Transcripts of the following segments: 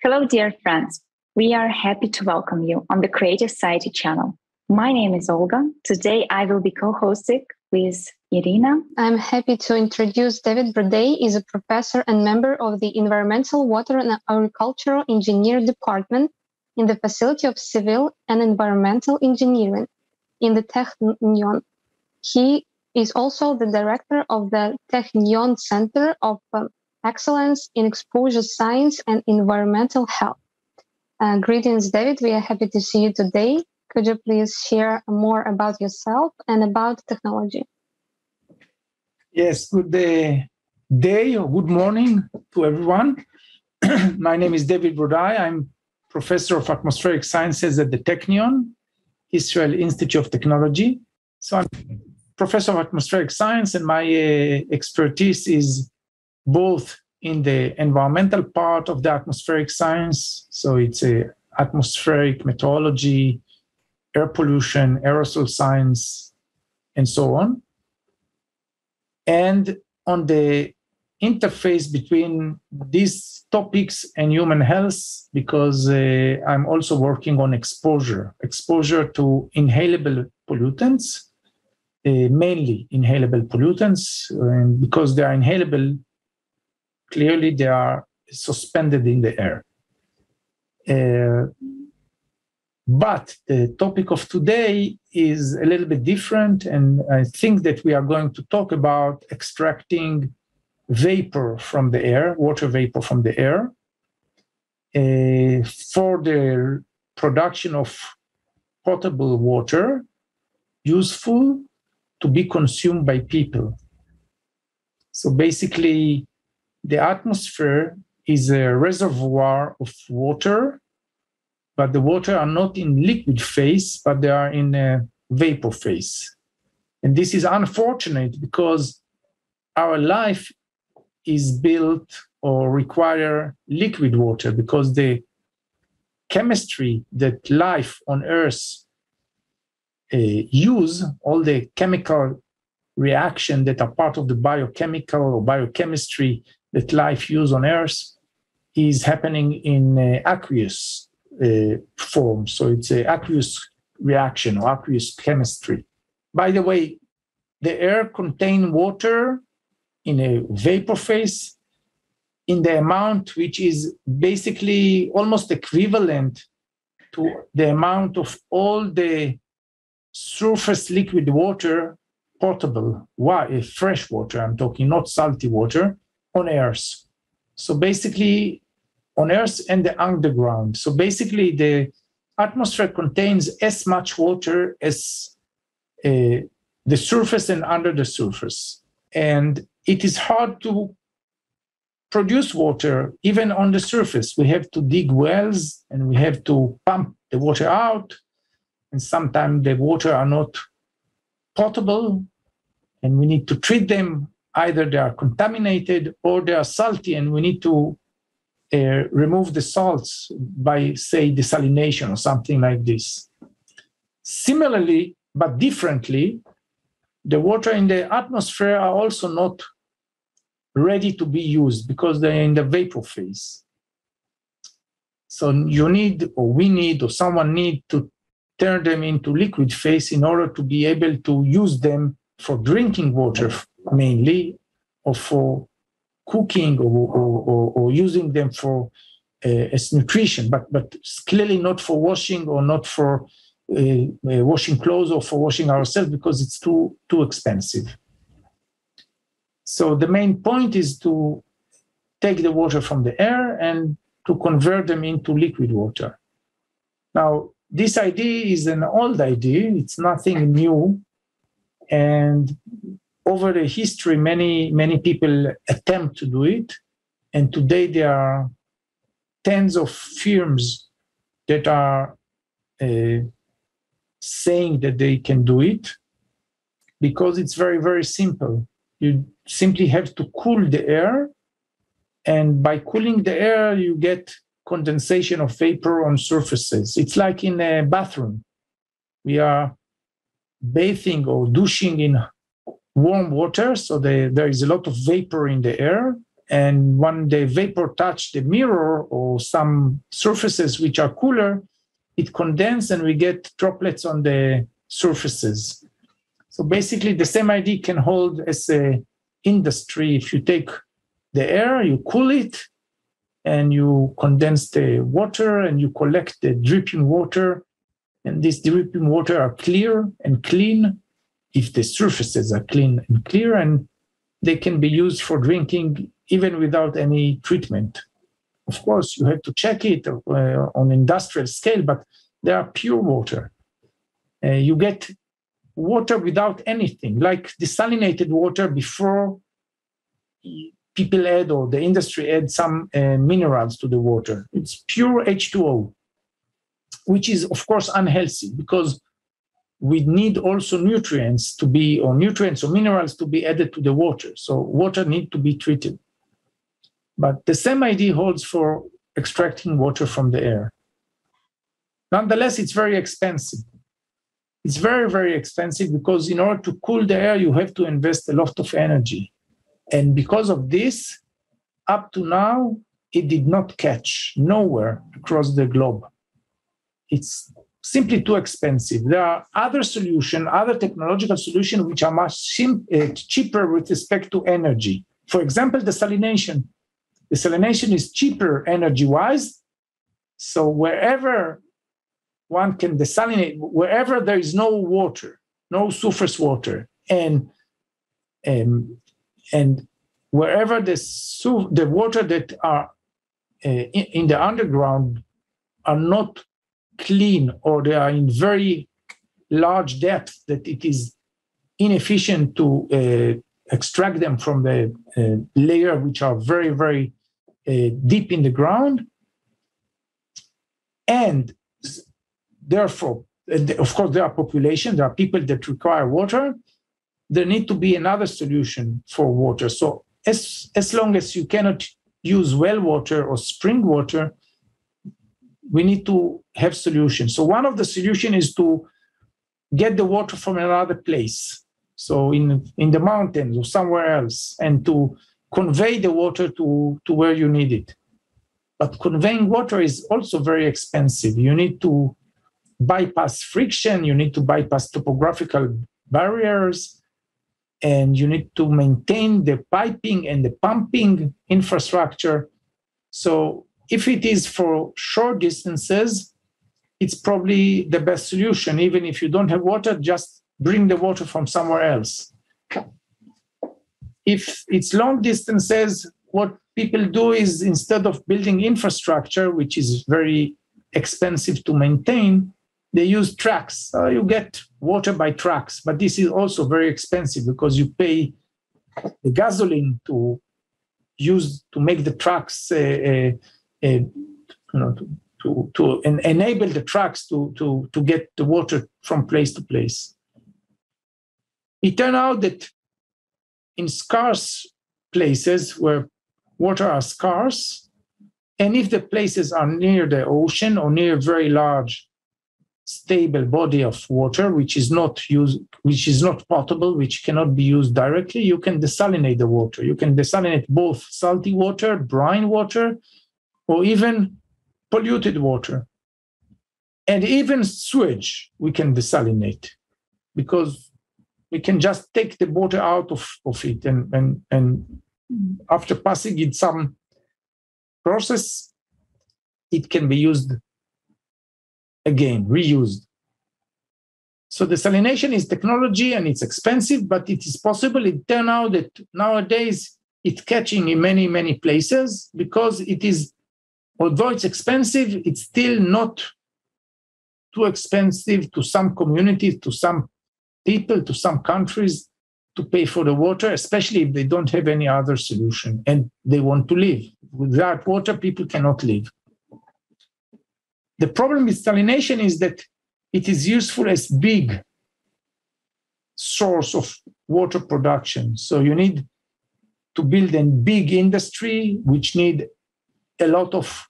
Hello, dear friends. We are happy to welcome you on the Creative Society channel. My name is Olga. Today I will be co-hosting with Irina. I'm happy to introduce David Broday. He's a professor and member of the Environmental, Water and Agricultural Engineer Department in the Faculty of Civil and Environmental Engineering in the Technion. He is also the director of the Technion Center of Excellence in Exposure Science and Environmental Health. Greetings, David. We are happy to see you today. Could you please share more about yourself and about technology? Yes, good day or good morning to everyone. My name is David Broday. I'm professor of atmospheric sciences at the Technion, Israel Institute of Technology. So I'm professor of atmospheric science, and my expertise is both in the environmental part of the atmospheric science. So it's atmospheric meteorology, air pollution, aerosol science, and so on. And on the interface between these topics and human health, because I'm also working on exposure to inhalable pollutants, mainly inhalable pollutants, and because they are inhalable, clearly they are suspended in the air. But the topic of today is a little bit different, and I think that we are going to talk about extracting vapor from the air, water vapor from the air, for the production of potable water, useful to be consumed by people. So basically, the atmosphere is a reservoir of water, but the water are not in liquid phase, but they are in a vapor phase. And this is unfortunate because our life is built or require liquid water, because the chemistry that life on Earth use, all the chemical reaction that are part of the biochemical or biochemistry that life use on Earth, is happening in aqueous form. So it's an aqueous reaction or aqueous chemistry. By the way, the air contains water in a vapor phase in the amount which is basically almost equivalent to the amount of all the surface liquid water, potable, fresh water, I'm talking, not salty water, on Earth. So basically, on Earth and the underground. So basically, the atmosphere contains as much water as the surface and under the surface. And it is hard to produce water even on the surface. We have to dig wells and we have to pump the water out. And sometimes the water are not potable and we need to treat them. Either they are contaminated or they are salty, and we need to remove the salts by, say, desalination or something like this. Similarly, but differently, the water in the atmosphere are also not ready to be used because they're in the vapor phase. So you need, or we need, or someone need to turn them into liquid phase in order to be able to use them for drinking water mainly, or for cooking, or using them for as nutrition, but clearly not for washing, or not for washing clothes or for washing ourselves, because it's too expensive. So the main point is to take the water from the air and to convert them into liquid water. Now, this idea is an old idea. It's nothing new. And over the history, many people attempt to do it. And today there are tens of firms that are saying that they can do it, because it's very, very simple. You simply have to cool the air. And by cooling the air, you get condensation of vapor on surfaces. It's like in a bathroom. We are bathing or douching in warm water, so there is a lot of vapor in the air, And when the vapor touch the mirror or some surfaces which are cooler, it condenses and we get droplets on the surfaces. So basically the same idea can hold as a industry. If you take the air, you cool it, and you condense the water and you collect the dripping water. And this dripping water are clear and clean if the surfaces are clean and clear, and they can be used for drinking even without any treatment. Of course, you have to check it on industrial scale, but they are pure water. You get water without anything, like desalinated water before people add or the industry add some minerals to the water. It's pure H2O, which is, of course, unhealthy because we need also nutrients or minerals to be added to the water. So water needs to be treated. But the same idea holds for extracting water from the air. Nonetheless, it's very expensive. It's very, very expensive because in order to cool the air, you have to invest a lot of energy. And because of this, up to now, it did not catch nowhere across the globe. It's simply too expensive. There are other solutions, other technological solutions, which are much cheaper with respect to energy. For example, desalination. Desalination is cheaper energy-wise. So wherever one can desalinate, wherever there is no water, no surface water, and wherever the water that are in the underground are not clean or they are in very large depth that it is inefficient to extract them from the layer which are very, very deep in the ground. And therefore, of course, there are populations, there are people that require water. There need to be another solution for water. So as long as you cannot use well water or spring water, we need to have solutions. So one of the solutions is to get the water from another place. So in the mountains or somewhere else, and to convey the water to where you need it. But conveying water is also very expensive. You need to bypass friction, you need to bypass topographical barriers, and you need to maintain the piping and the pumping infrastructure. So if it is for short distances, it's probably the best solution. Even if you don't have water, just bring the water from somewhere else. If it's long distances, what people do is instead of building infrastructure, which is very expensive to maintain, they use trucks. You get water by trucks, but this is also very expensive because you pay the gasoline to make the trucks to enable the trucks to get the water from place to place. It turned out that in scarce places where water are scarce, and if the places are near the ocean or near a very large stable body of water, which is not potable, which cannot be used directly, you can desalinate the water. You can desalinate both salty water, brine water, or even polluted water. And even sewage we can desalinate because we can just take the water out of it and after passing it some process, it can be used again, reused. So desalination is technology and it's expensive, but it is possible. It turned out that nowadays it's catching in many, many places because it is, although it's expensive, it's still not too expensive to some communities, to some people, to some countries to pay for the water, especially if they don't have any other solution and they want to live. Without water, people cannot live. The problem with desalination is that it is useful as big source of water production. So you need to build a big industry which need a lot of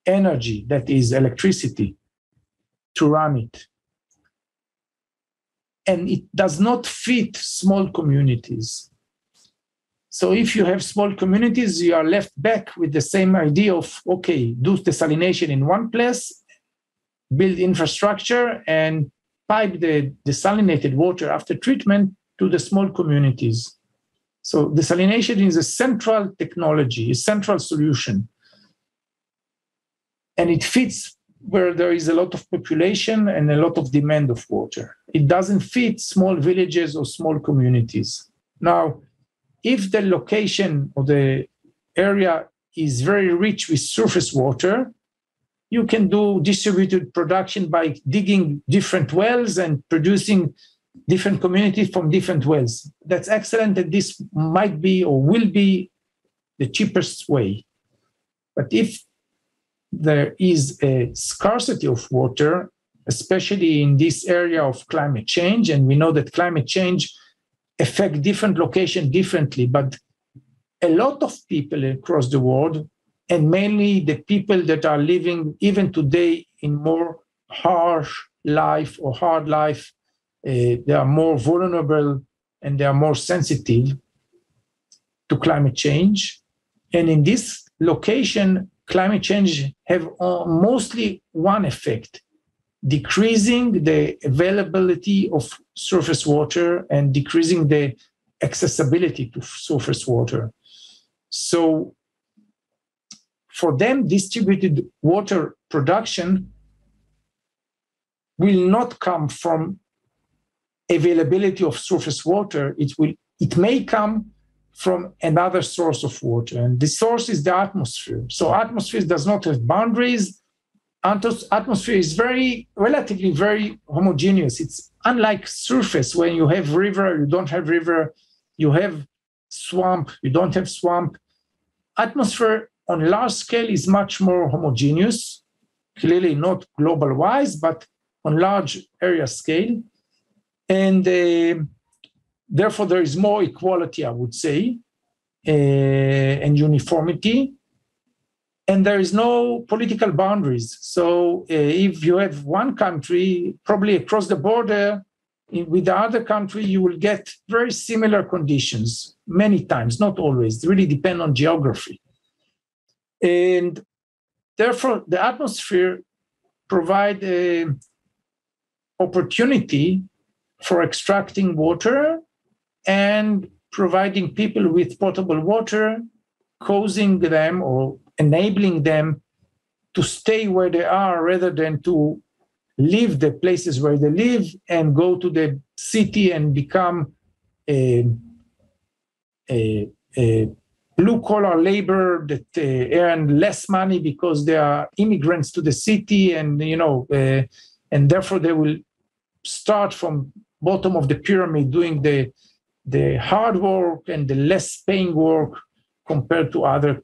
energy, that is electricity, to run it. And it does not fit small communities. So if you have small communities, you are left back with the same idea of, okay, do desalination in one place, build infrastructure, and pipe the desalinated water after treatment to the small communities. So desalination is a central technology, a central solution. And it fits where there is a lot of population and a lot of demand of water. It doesn't fit small villages or small communities. Now, if the location or the area is very rich with surface water, you can do distributed production by digging different wells and producing different communities from different wells. That's excellent, and this might be or will be the cheapest way. But if there is a scarcity of water, especially in this area of climate change, and we know that climate change affects different locations differently, but a lot of people across the world, and mainly the people that are living even today in more harsh life or hard life, they are more vulnerable and they are more sensitive to climate change. And in this location, climate change have mostly one effect: decreasing the availability of surface water and decreasing the accessibility to surface water. So for them, distributed water production will not come from availability of surface water. It may come from another source of water, and the source is the atmosphere. So atmosphere does not have boundaries. Atmosphere is relatively very homogeneous. It's unlike surface. When you have river, you don't have river. You have swamp, you don't have swamp. Atmosphere on large scale is much more homogeneous, clearly not global wise, but on large area scale. And therefore, there is more equality, I would say, and uniformity. And there is no political boundaries. So if you have one country, probably across the border with the other country, you will get very similar conditions many times, not always. It really depends on geography. And therefore, the atmosphere provides an opportunity for extracting water and providing people with potable water, causing them or enabling them to stay where they are rather than to leave the places where they live and go to the city and become a blue-collar labor that earn less money because they are immigrants to the city, and and therefore they will start from bottom of the pyramid doing the hard work and the less paying work compared to other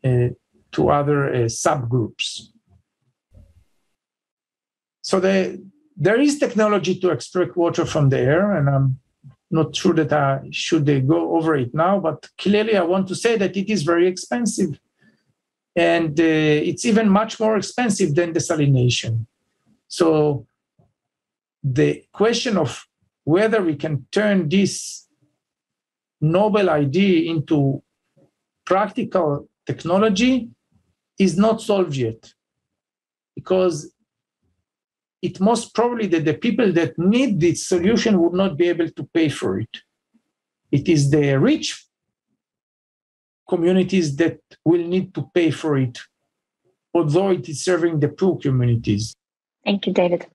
subgroups. So there is technology to extract water from the air, and I'm not sure that I should go over it now, but clearly I want to say that it is very expensive. And it's even much more expensive than desalination. So the question of whether we can turn this noble idea into practical technology is not solved yet, because it most probably that the people that need this solution would not be able to pay for it. It is the rich communities that will need to pay for it, although it is serving the poor communities. Thank you, David.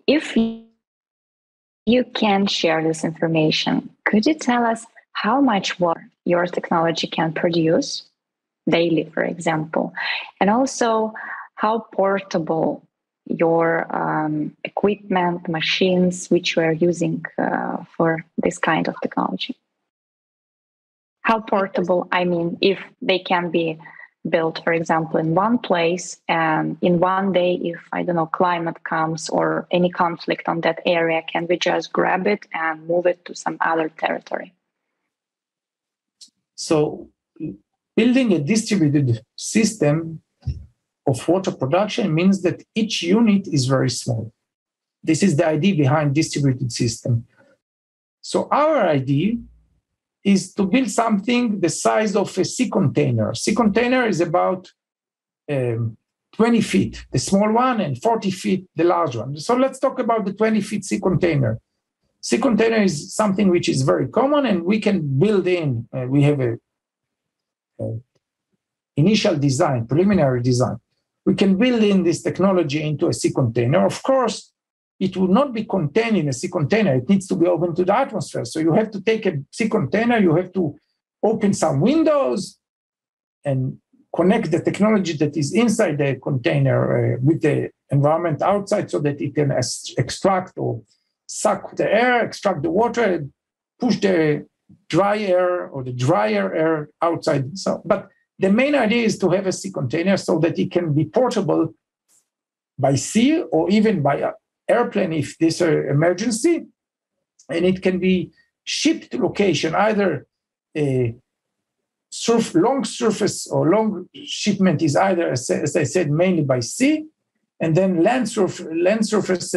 If you can share this information, could you tell us how much water your technology can produce daily, for example, and also how portable your equipment, machines, which we are using for this kind of technology? How portable, I mean, if they can be built, for example, in one place, and in one day, if, I don't know, climate comes or any conflict on that area, can we just grab it and move it to some other territory? So building a distributed system of water production means that each unit is very small. This is the idea behind distributed system. So our idea is to build something the size of a sea container. Sea container is about 20 feet, the small one, and 40 feet, the large one. So let's talk about the 20 feet sea container. Sea container is something which is very common, and we can build in. We have a initial design, preliminary design. We can build in this technology into a sea container. Of course, it will not be contained in a sea container. It needs to be open to the atmosphere. So you have to take a sea container, you have to open some windows and connect the technology that is inside the container with the environment outside so that it can extract or suck the air, extract the water, push the dry air or the drier air outside. So, but the main idea is to have a sea container so that it can be portable by sea or even by airplane if there's an emergency, and it can be shipped to location, either a long surface or long shipment is either, as I said, mainly by sea, and then land surface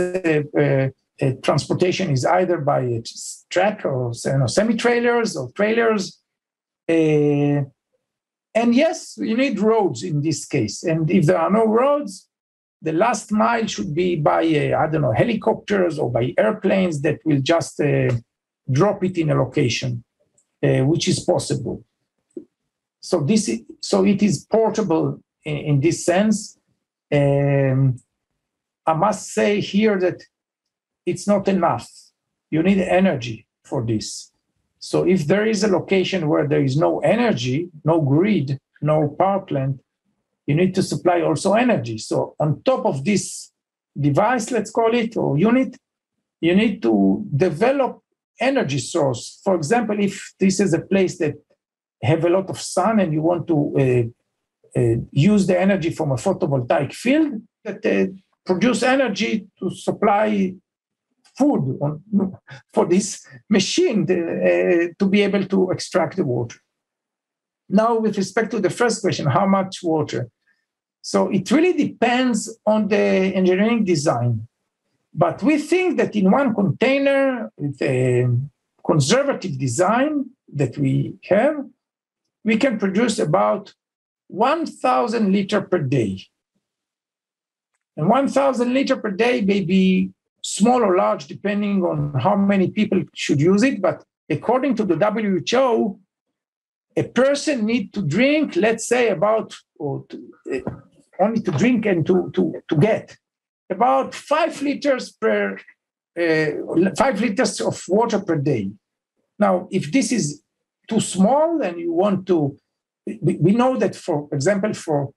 transportation is either by track or semi-trailers or trailers. And yes, you need roads in this case. And if there are no roads, the last mile should be by, helicopters or by airplanes that will just drop it in a location, which is possible. So it is portable in this sense. I must say here that it's not enough. You need energy for this. So if there is a location where there is no energy, no grid, no power plant, you need to supply also energy. So on top of this device, let's call it, or unit, you need to develop energy source. For example, if this is a place that have a lot of sun and you want to use the energy from a photovoltaic field that produce energy to supply food for this machine to be able to extract the water. Now, with respect to the first question, how much water? So it really depends on the engineering design. But we think that in one container, with a conservative design that we have, we can produce about 1,000 liters per day. And 1,000 liters per day may be small or large, depending on how many people should use it. But according to the WHO, a person needs to drink, let's say, only to drink and to get about 5 liters per 5 liters of water per day. Now, if this is too small and you want to, we know that, for example, for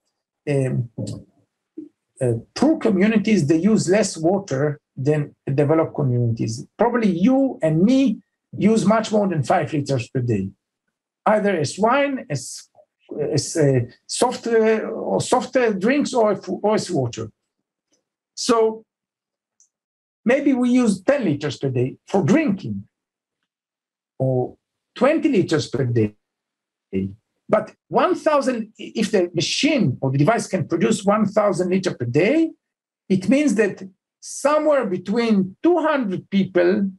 poor communities, they use less water than developed communities. Probably you and me use much more than 5 liters per day, either as wine, as soft drinks, or as water. So maybe we use 10 liters per day for drinking, or 20 liters per day. But 1,000, if the machine or the device can produce 1,000 liters per day, it means that somewhere between 200 people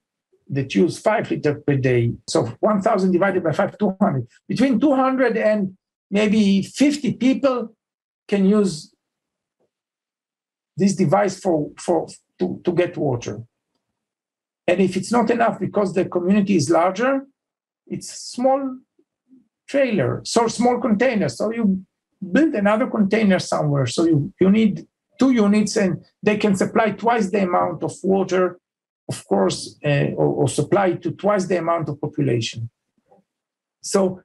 that use 5 liters per day, so 1,000 divided by 5, 200, between 200 and maybe 50 people can use this device to get water. And if it's not enough because the community is larger, it's small trailer, so small container. So you build another container somewhere. So you need 2 units and they can supply twice the amount of water, of course, or supply to twice the amount of population. So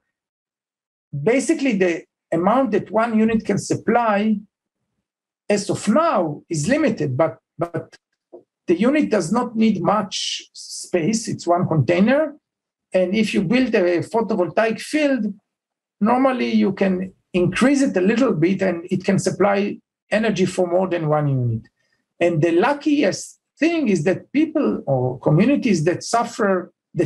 basically the amount that one unit can supply as of now is limited, but the unit does not need much space. It's one container. And if you build a photovoltaic field, normally you can increase it a little bit and it can supply energy for more than one unit. And the luckiest thing is that people or communities that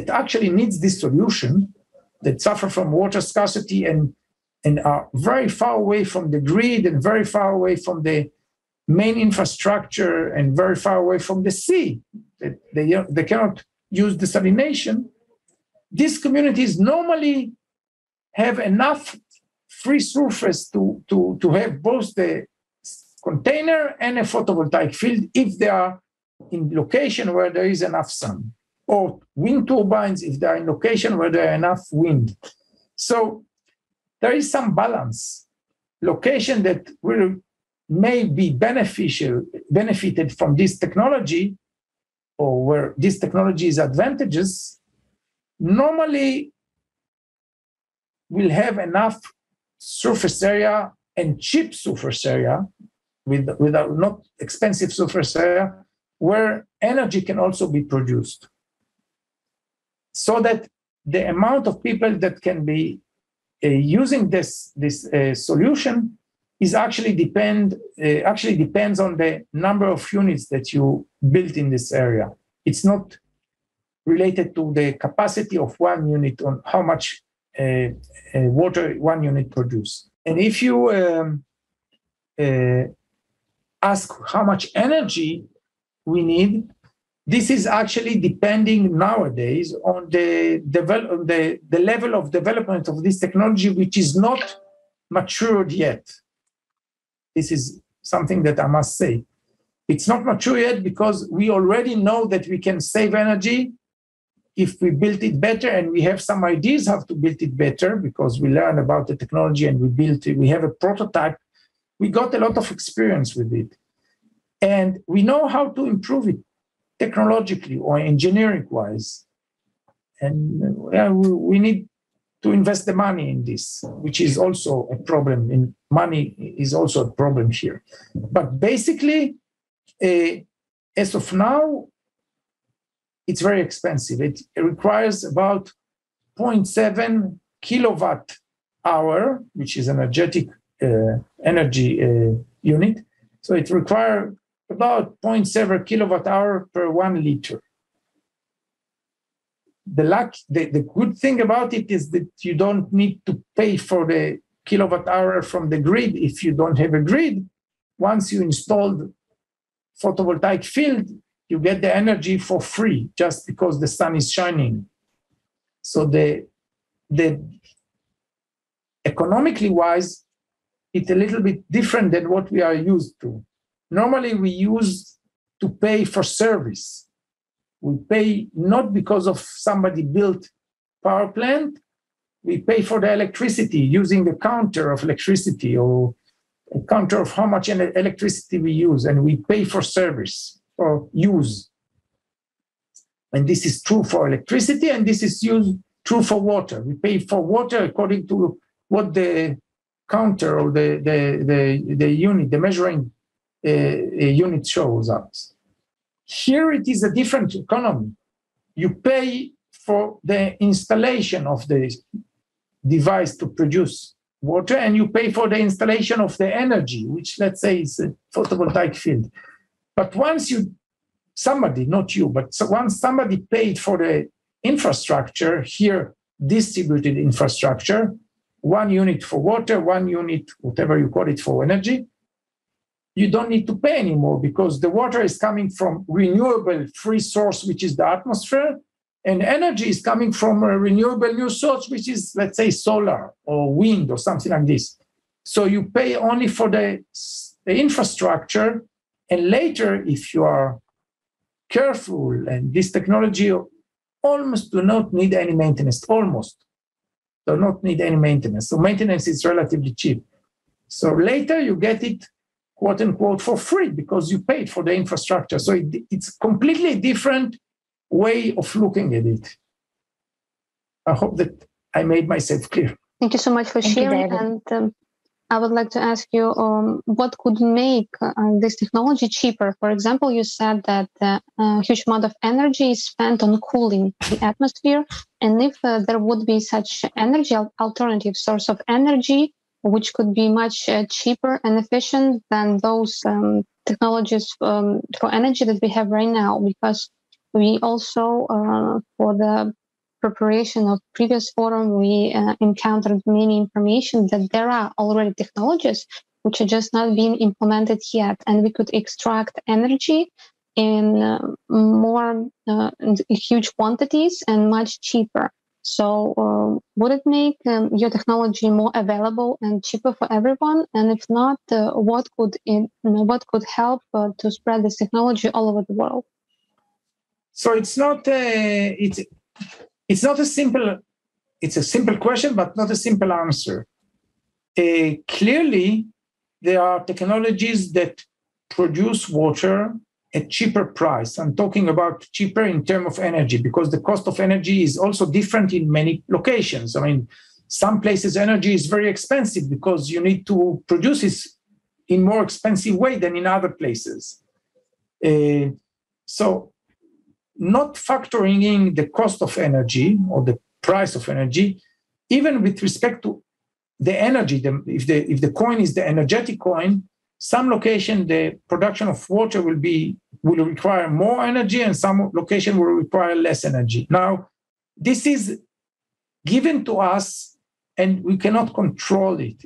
actually needs this solution, that suffer from water scarcity and are very far away from the grid and very far away from the main infrastructure and very far away from the sea, that they cannot use desalination, these communities normally have enough free surface to have both the container and a photovoltaic field if they are in location where there is enough sun, or wind turbines if they are in location where there are enough wind. So there is some balance. Location that may be benefited from this technology, or where this technology is advantageous, normally will have enough surface area and cheap surface area without not expensive surface area where energy can also be produced. So that the amount of people that can be using this solution is actually depends on the number of units that you built in this area. It's not related to the capacity of one unit on how much water one unit produces. And if you ask how much energy we need, this is actually depending nowadays on the level of development of this technology, which is not matured yet. This is something that I must say. It's not mature yet because we already know that we can save energy if we build it better, and we have some ideas how to build it better because we learn about the technology and we built it. We have a prototype. We got a lot of experience with it. And we know how to improve it technologically or engineering-wise. And we need to invest the money in this, which is also a problem. Money is also a problem here. But basically, as of now, it's very expensive. It requires about 0.7 kilowatt hour, which is an energy unit. So it requires about 0.7 kilowatt hour per 1 liter. The good thing about it is that you don't need to pay for the kilowatt hour from the grid if you don't have a grid. Once you installed photovoltaic field, you get the energy for free just because the sun is shining. So the economically wise, it's a little bit different than what we are used to. Normally, we use to pay for service. We pay not because of somebody built power plant. We pay for the electricity using the counter of electricity or a counter of how much electricity we use, and we pay for service or use. And this is true for electricity, and this is true for water. We pay for water according to what the counter or the unit, the measuring unit shows us. Here it is a different economy. You pay for the installation of the device to produce water, and you pay for the installation of the energy, which let's say is a photovoltaic field. But once somebody, not you, but once somebody paid for the infrastructure, here distributed infrastructure, 1 unit for water, 1 unit, whatever you call it, for energy, you don't need to pay anymore because the water is coming from renewable free source, which is the atmosphere, and energy is coming from a renewable new source, which is, let's say, solar or wind or something like this. So you pay only for the infrastructure, and later, if you are careful, and this technology almost do not need any maintenance, almost do not need any maintenance. So maintenance is relatively cheap. So later you get it, quote unquote, for free because you paid for the infrastructure. So it's completely different way of looking at it. I hope that I made myself clear. Thank you so much for sharing. And I would like to ask you, what could make this technology cheaper? For example, you said that a huge amount of energy is spent on cooling the atmosphere. And if there would be such energy, alternative source of energy, which could be much cheaper and efficient than those technologies for energy that we have right now, because we also, for the preparation of previous forum, we encountered many information that there are already technologies which are just not being implemented yet, and we could extract energy in more huge quantities and much cheaper. So would it make your technology more available and cheaper for everyone? And if not, what could help to spread this technology all over the world? So it's not a simple. It's a simple question, but not a simple answer. Clearly, there are technologies that produce water at cheaper price. I'm talking about cheaper in terms of energy, because the cost of energy is also different in many locations. I mean, some places energy is very expensive because you need to produce it in more expensive way than in other places. So not factoring in the cost of energy or the price of energy, even with respect to the energy, if the coin is the energetic coin, some location the production of water will require more energy, and some location will require less energy. Now, this is given to us, and we cannot control it.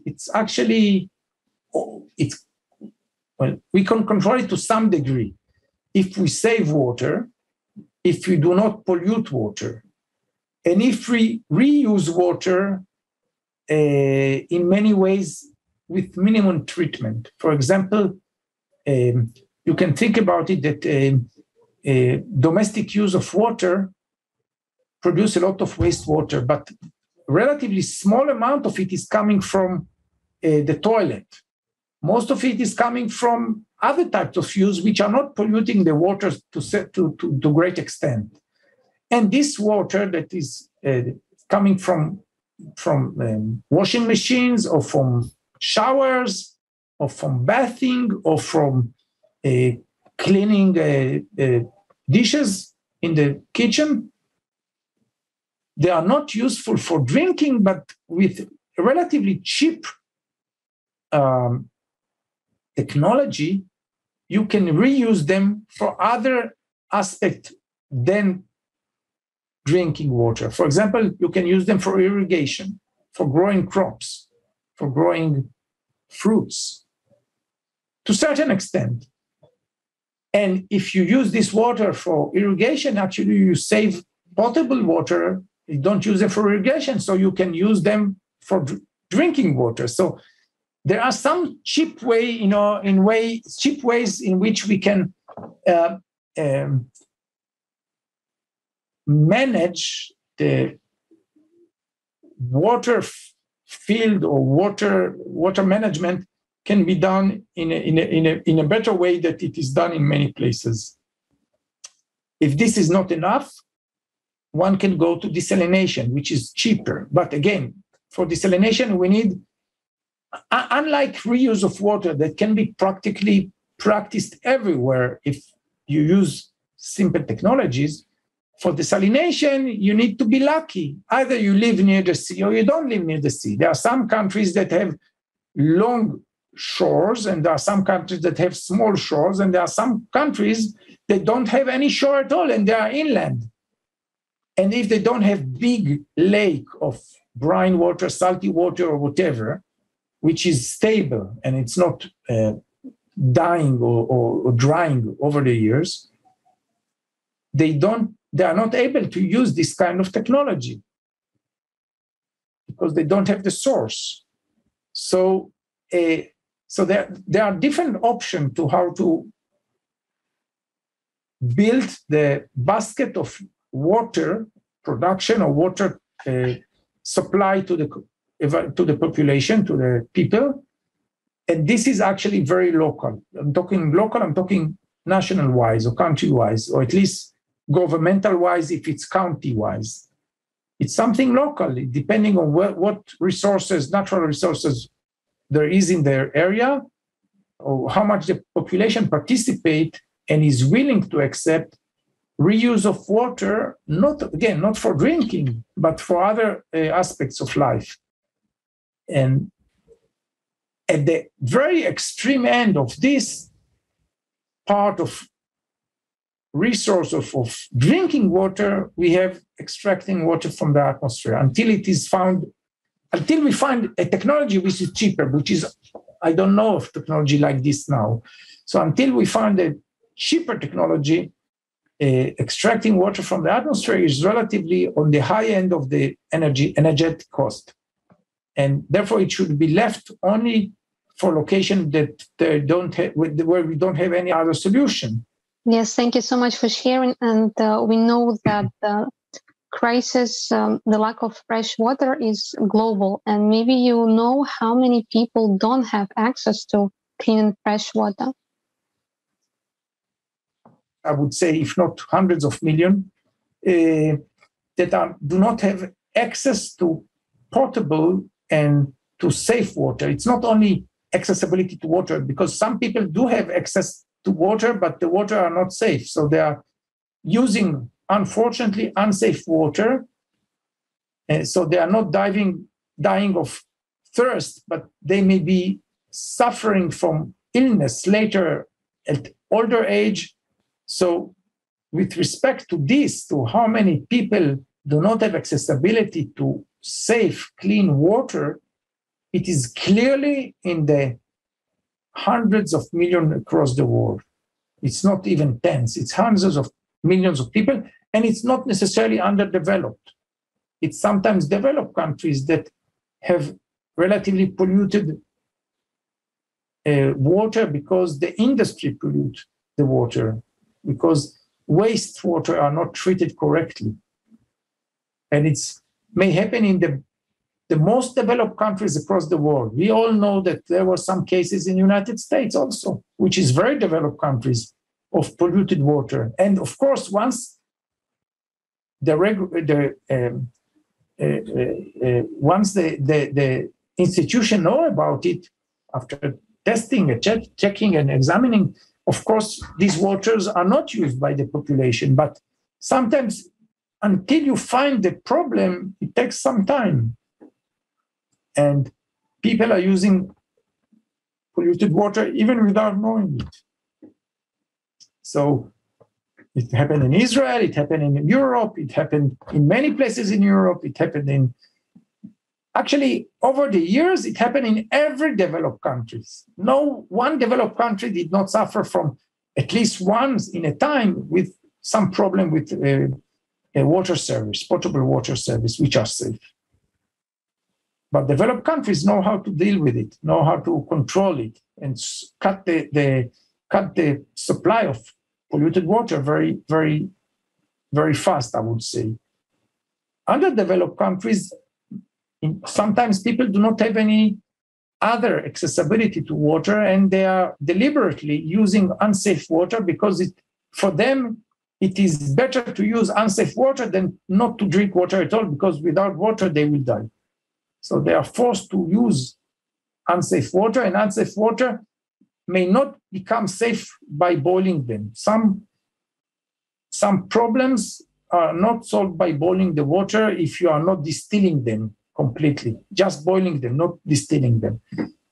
We can control it to some degree. If we save water, if we do not pollute water, and if we reuse water in many ways with minimum treatment. For example, you can think about it that domestic use of water produce a lot of wastewater, but relatively small amount of it is coming from the toilet. Most of it is coming from other types of use which are not polluting the water to great extent. And this water that is coming from washing machines or from showers or from bathing or from cleaning dishes in the kitchen, they are not useful for drinking, but with relatively cheap technology, you can reuse them for other aspects than drinking water. For example, you can use them for irrigation, for growing crops, for growing fruits, to a certain extent. And if you use this water for irrigation, actually you save potable water. You don't use it for irrigation, so you can use them for drinking water. So there are some cheap ways in which we can manage the water field, or water management can be done in a better way that it is done in many places. If this is not enough, one can go to desalination, which is cheaper. But again, for desalination, we need, unlike reuse of water that can be practically practiced everywhere if you use simple technologies, for desalination, you need to be lucky. Either you live near the sea or you don't live near the sea. There are some countries that have long shores, and there are some countries that have small shores, and there are some countries that don't have any shore at all, and they are inland. And if they don't have big lake of brine water, salty water, or whatever, which is stable and it's not dying or drying over the years, they are not able to use this kind of technology because they don't have the source. So there are different options to how to build the basket of water production or water supply to the population, to the people. And this is actually very local. I'm talking national-wise or country-wise, or at least governmental-wise if it's county-wise. It's something local, depending on what resources, natural resources there is in their area, or how much the population participate and is willing to accept reuse of water, not for drinking, but for other aspects of life. And at the very extreme end of this part of resource of drinking water, we have extracting water from the atmosphere until we find a technology which is cheaper, which is, I don't know of technology like this now. So until we find a cheaper technology, extracting water from the atmosphere is relatively on the high end of the energetic cost. And therefore, it should be left only for locations that they don't have, where we don't have any other solution. Yes, thank you so much for sharing. And we know that the crisis, the lack of fresh water is global. And maybe you know how many people don't have access to clean and fresh water. I would say, if not hundreds of millions, that do not have access to potable and to safe water. It's not only accessibility to water, because some people do have access to water, but the water are not safe. So they are using, unfortunately, unsafe water. And so they are not dying of thirst, but they may be suffering from illness later at older age. So with respect to this, to how many people do not have accessibility to safe, clean water, it is clearly in the hundreds of millions across the world. It's not even tens, it's hundreds of millions of people, and it's not necessarily underdeveloped. It's sometimes developed countries that have relatively polluted water because the industry pollutes the water, because wastewater are not treated correctly. And it may happen in the most developed countries across the world. We all know that there were some cases in the United States also, which is very developed countries, of polluted water. And of course, once once the institution know about it, after testing and checking and examining, of course, these waters are not used by the population. But sometimes, until you find the problem, it takes some time. And people are using polluted water even without knowing it. So it happened in Israel, it happened in Europe, it happened in many places in Europe, it happened in, actually, over the years, it happened in every developed country. No one developed country did not suffer from at least once in a time with some problem with a water service, potable water service, which are safe. But developed countries know how to deal with it, know how to control it, and cut the supply of polluted water very, very, very fast, I would say. Underdeveloped countries, sometimes people do not have any other accessibility to water, and they are deliberately using unsafe water because for them, it is better to use unsafe water than not to drink water at all, because without water, they will die. So they are forced to use unsafe water, and unsafe water may not become safe by boiling them. Some problems are not solved by boiling the water if you are not distilling them completely, just boiling them, not distilling them.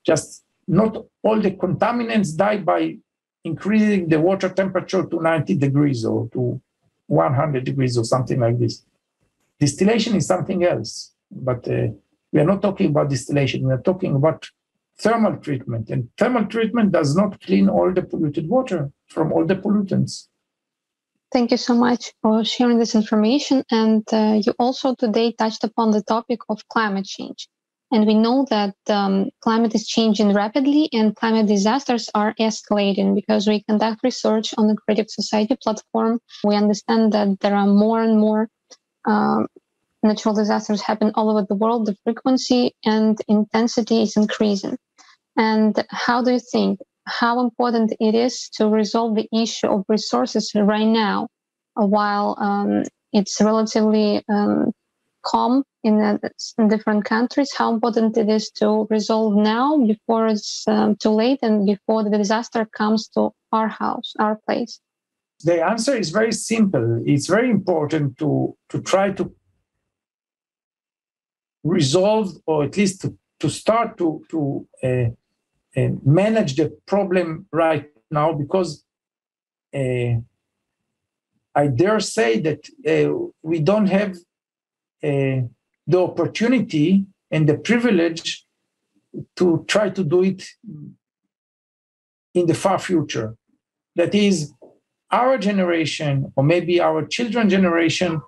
Just not all the contaminants die by increasing the water temperature to 90 degrees or to 100 degrees or something like this. Distillation is something else, but we are not talking about distillation. We are talking about thermal treatment, and thermal treatment does not clean all the polluted water from all the pollutants. Thank you so much for sharing this information. And you also today touched upon the topic of climate change. And we know that climate is changing rapidly and climate disasters are escalating because we conduct research on the Creative Society platform. We understand that there are more and more natural disasters happen all over the world. The frequency and intensity is increasing. And how do you think, how important it is to resolve the issue of resources right now, while it's relatively calm in different countries? How important it is to resolve now before it's too late and before the disaster comes to our house, our place? The answer is very simple. It's very important to try to resolve, or at least to start to manage the problem right now, because I dare say that we don't have the opportunity and the privilege to try to do it in the far future. That is, our generation or maybe our children's generation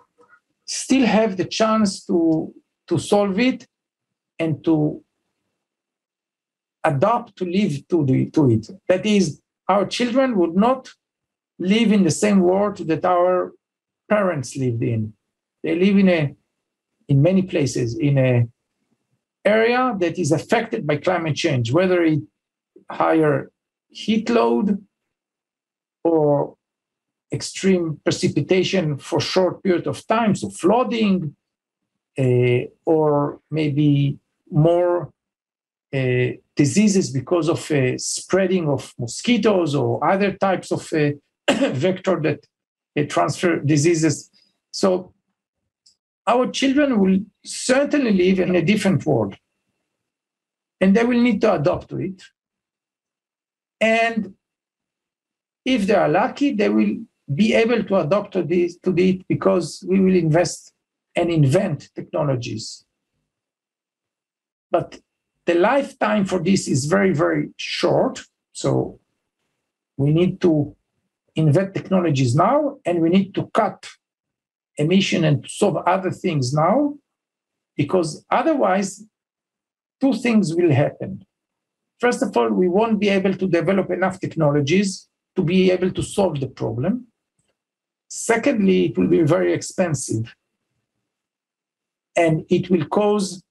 still have the chance to solve it and to adapt to live to it. That is, our children would not live in the same world that our parents lived in. They live in many places in an area that is affected by climate change, whether it higher heat load or extreme precipitation for short period of time, so flooding, or maybe more diseases because of spreading of mosquitoes or other types of vector that transfer diseases. So our children will certainly live in a different world, and they will need to adapt to it. And if they are lucky, they will be able to adapt to it because we will invest and invent technologies. But the lifetime for this is very, very short. So we need to invent technologies now, and we need to cut emission and solve other things now, because otherwise, two things will happen. First of all, we won't be able to develop enough technologies to be able to solve the problem. Secondly, it will be very expensive, and it will cause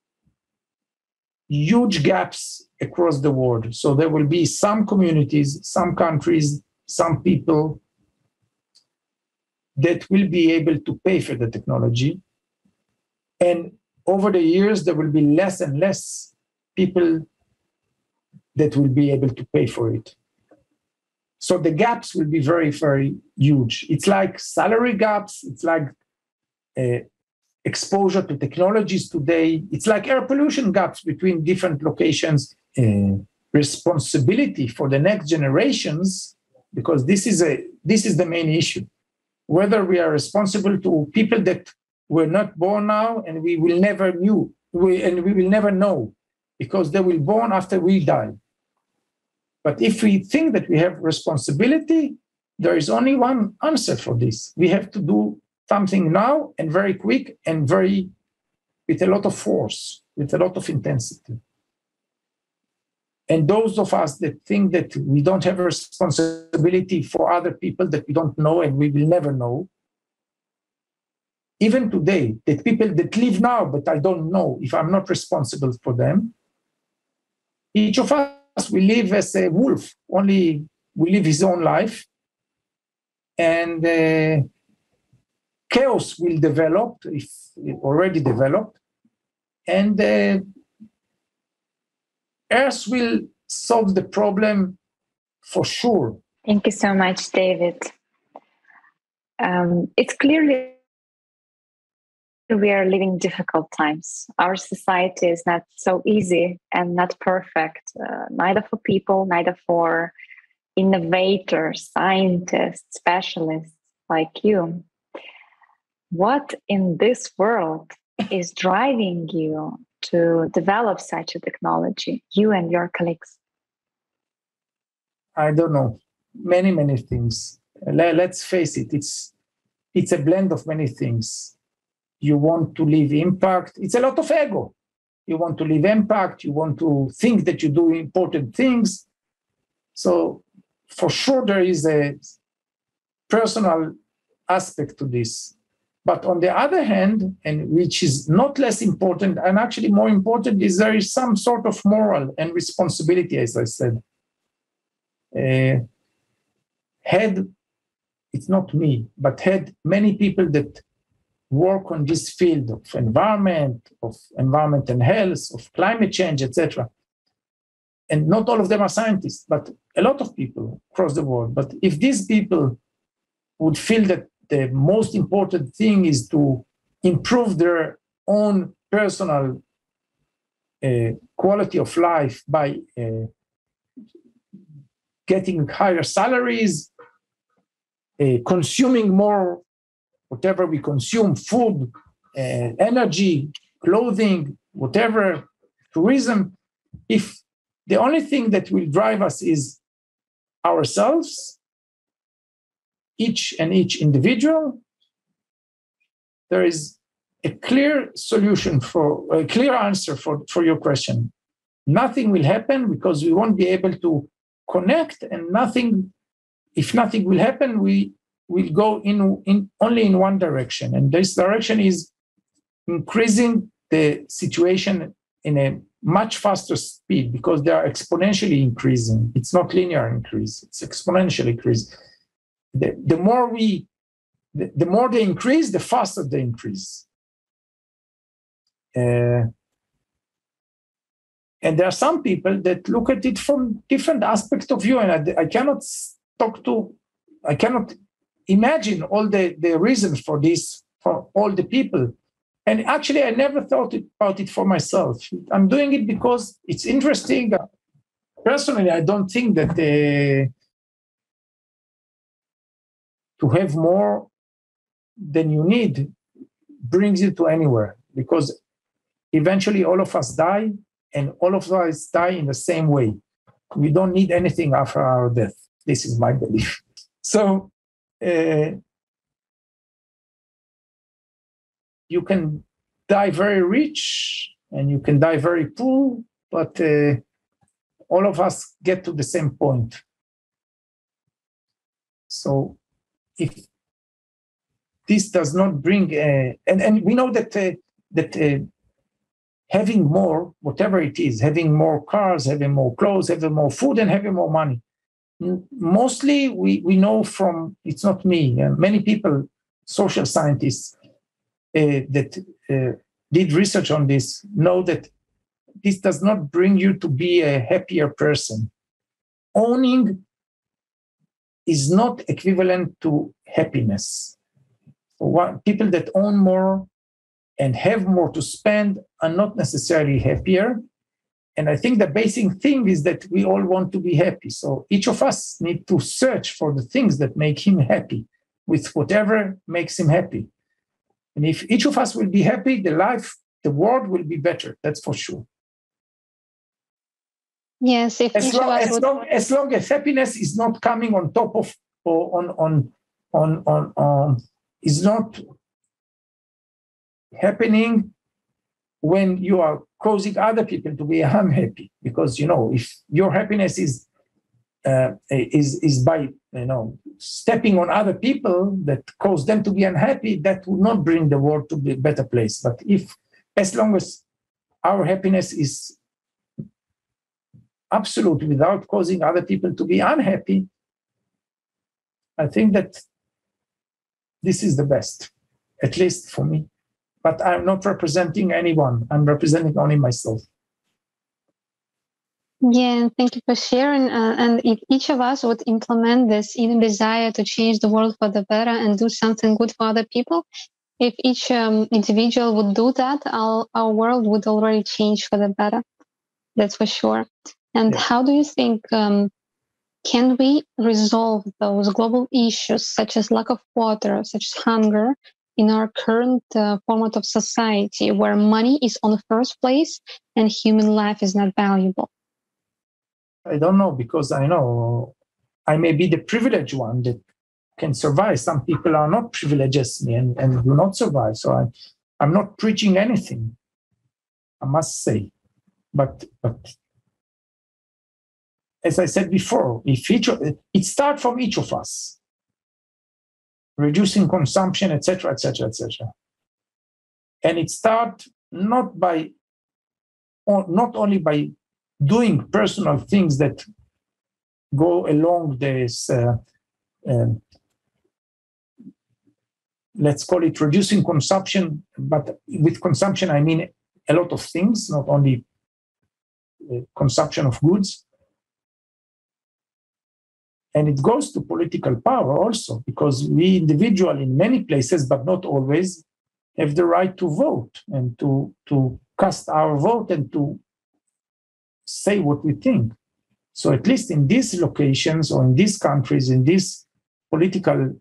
huge gaps across the world. So there will be some communities, some countries, some people that will be able to pay for the technology. And over the years, there will be less and less people that will be able to pay for it. So the gaps will be very, very huge. It's like salary gaps. It's like exposure to technologies today. It's like air pollution gaps between different locations. Responsibility for the next generations, because this is the main issue. Whether we are responsible to people that were not born now and we will never know, because they will born after we die. But if we think that we have responsibility, there is only one answer for this. We have to do something now and very quick and with a lot of force, with a lot of intensity. And those of us that think that we don't have a responsibility for other people that we don't know and we will never know, even today, that people that live now, but I don't know if I'm not responsible for them, each of us will live as a wolf, only we live his own life, and chaos will develop, if it already developed, and Earth will solve the problem for sure. Thank you so much, David. It's clearly we are living difficult times. Our society is not so easy and not perfect, neither for people, neither for innovators, scientists, specialists like you. What in this world is driving you to develop such a technology, you and your colleagues? I don't know. Many, many things. Let's face it. It's a blend of many things. You want to leave impact. It's a lot of ego. You want to leave impact. You want to think that you do important things. So for sure, there is a personal aspect to this. But on the other hand, and which is not less important, and actually more important, is there is some sort of moral and responsibility, as I said. It's not me, but had many people that work on this field of environment and health, of climate change, etc. And not all of them are scientists, but a lot of people across the world. But if these people would feel that the most important thing is to improve their own personal quality of life by getting higher salaries, consuming more, whatever we consume, food, energy, clothing, whatever, tourism, if the only thing that will drive us is ourselves, each individual, there is a clear solution a clear answer for your question. Nothing will happen because we won't be able to connect, and if nothing will happen, we will go in only in one direction. And this direction is increasing the situation in a much faster speed because they are exponentially increasing. It's not linear increase, it's exponential increase. The more they increase, the faster they increase. And there are some people that look at it from different aspects of view, and I cannot imagine all the reasons for this for all the people. And actually, I never thought about it for myself. I'm doing it because it's interesting. Personally, I don't think that to have more than you need brings you to anywhere, because eventually all of us die, and all of us die in the same way. We don't need anything after our death. This is my belief. So you can die very rich and you can die very poor, but all of us get to the same point. So if this does not bring, and we know that having more, whatever it is, having more cars, having more clothes, having more food, and having more money. Mostly we know from, it's not me, many people, social scientists that did research on this, know that this does not bring you to be a happier person. Owning is not equivalent to happiness. People that own more and have more to spend are not necessarily happier. And I think the basic thing is that we all want to be happy. So each of us need to search for the things that make him happy with whatever makes him happy. And if each of us will be happy, the world will be better. That's for sure. Yes, if as long as happiness is not coming on top of is not happening when you are causing other people to be unhappy, because if your happiness is by stepping on other people that cause them to be unhappy, that will not bring the world to be a better place. But as long as our happiness is absolute without causing other people to be unhappy, I think that this is the best, at least for me. But I'm not representing anyone. I'm representing only myself. Yeah, thank you for sharing. And if each of us would implement this inner desire to change the world for the better and do something good for other people, if each individual would do that, our world would already change for the better. That's for sure. And how do you think can we resolve those global issues such as lack of water, such as hunger, in our current format of society where money is on the first place and human life is not valuable? I don't know, because I know I may be the privileged one that can survive. Some people are not privileged as me and do not survive. So I'm not preaching anything, I must say. But as I said before, it starts from each of us, reducing consumption, etc., etc., etc. And it starts not only by doing personal things that go along this, let's call it reducing consumption, but with consumption I mean a lot of things, not only consumption of goods. And it goes to political power also, because we individually in many places, but not always, have the right to vote and to cast our vote and to say what we think. So at least in these locations or in these countries, in these political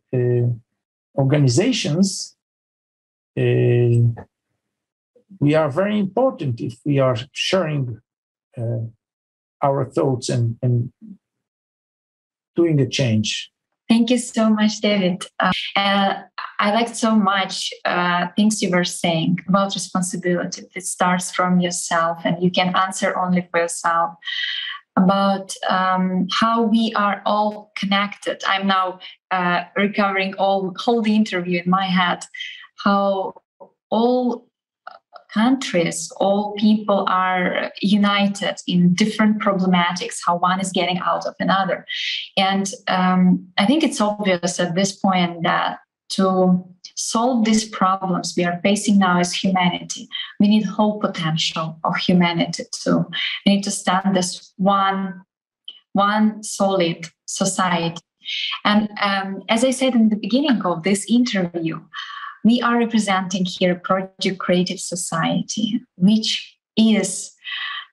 organizations, we are very important if we are sharing our thoughts and doing a change. Thank you so much, David. I liked so much things you were saying about responsibility. It starts from yourself, and you can answer only for yourself. About how we are all connected. I'm now recovering whole the interview in my head. How all countries, all people are united in different problematics, how one is getting out of another. And I think it's obvious at this point that to solve these problems we are facing now as humanity, we need whole potential of humanity too. We need to stand as one solid society. And as I said in the beginning of this interview, we are representing here Project Creative Society, which is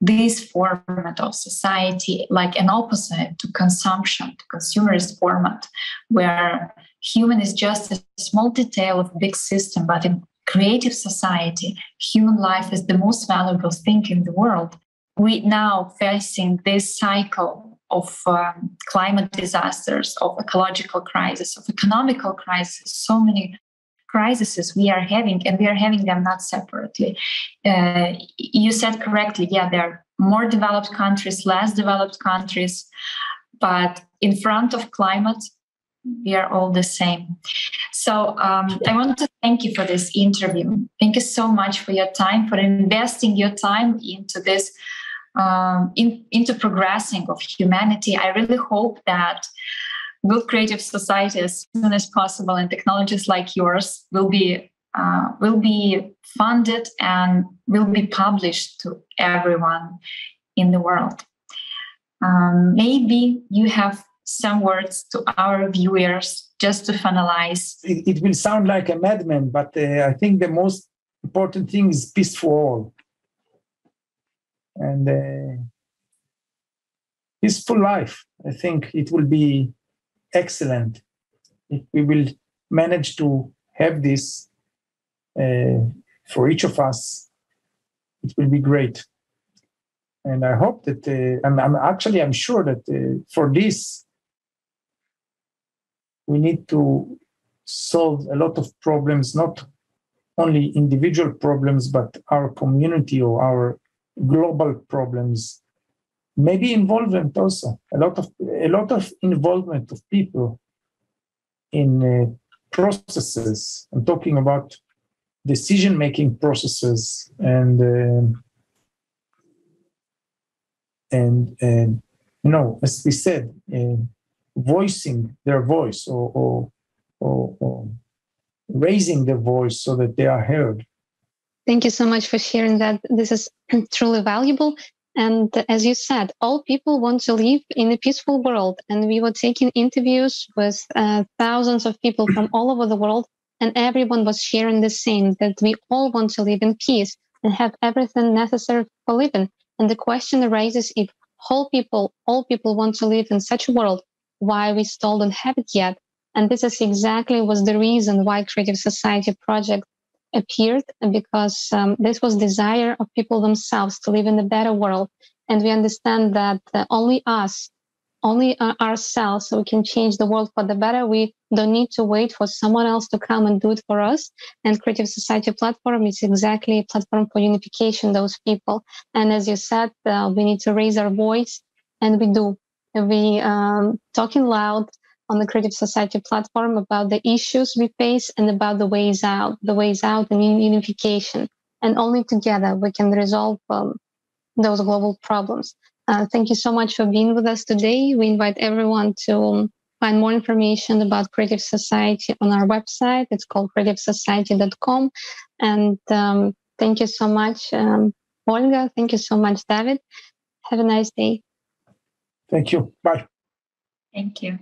this format of society, like an opposite to consumption, to consumerist format, where human is just a small detail of a big system, but in creative society, human life is the most valuable thing in the world. We now facing this cycle of climate disasters, of ecological crisis, of economical crisis, so many crises we are having, and we are having them not separately. You said correctly, yeah, there are more developed countries, less developed countries, but in front of climate, we are all the same. So I want to thank you for this interview. Thank you so much for your time, for investing your time into this, into progressing of humanity. I really hope that good creative society as soon as possible and technologies like yours will be funded and will be published to everyone in the world. Maybe you have some words to our viewers just to finalize. It will sound like a madman, but I think the most important thing is peace for all. And peaceful life. I think it will be excellent if we will manage to have this for each of us. It will be great. And I hope that I'm sure that for this, we need to solve a lot of problems, not only individual problems, but our community or our global problems. Maybe involvement also, a lot of involvement of people in processes. I'm talking about decision-making processes and as we said, voicing their voice or raising their voice so that they are heard. Thank you so much for sharing that. This is truly valuable. And as you said, all people want to live in a peaceful world. And we were taking interviews with thousands of people from all over the world. And everyone was sharing the same, that we all want to live in peace and have everything necessary for living. And the question arises, if all people want to live in such a world, why we still don't have it yet? And this is exactly was the reason why Creative Society project appeared, because this was desire of people themselves to live in a better world. And we understand that only ourselves, so we can change the world for the better. We don't need to wait for someone else to come and do it for us. And Creative Society platform is exactly a platform for unification, those people. And as you said, we need to raise our voice, and we do. We talking loud on the Creative Society platform about the issues we face and about the ways out and unification. And only together we can resolve those global problems. Thank you so much for being with us today. We invite everyone to find more information about Creative Society on our website. It's called creativesociety.com. And thank you so much, Olga. Thank you so much, David. Have a nice day. Thank you. Bye. Thank you.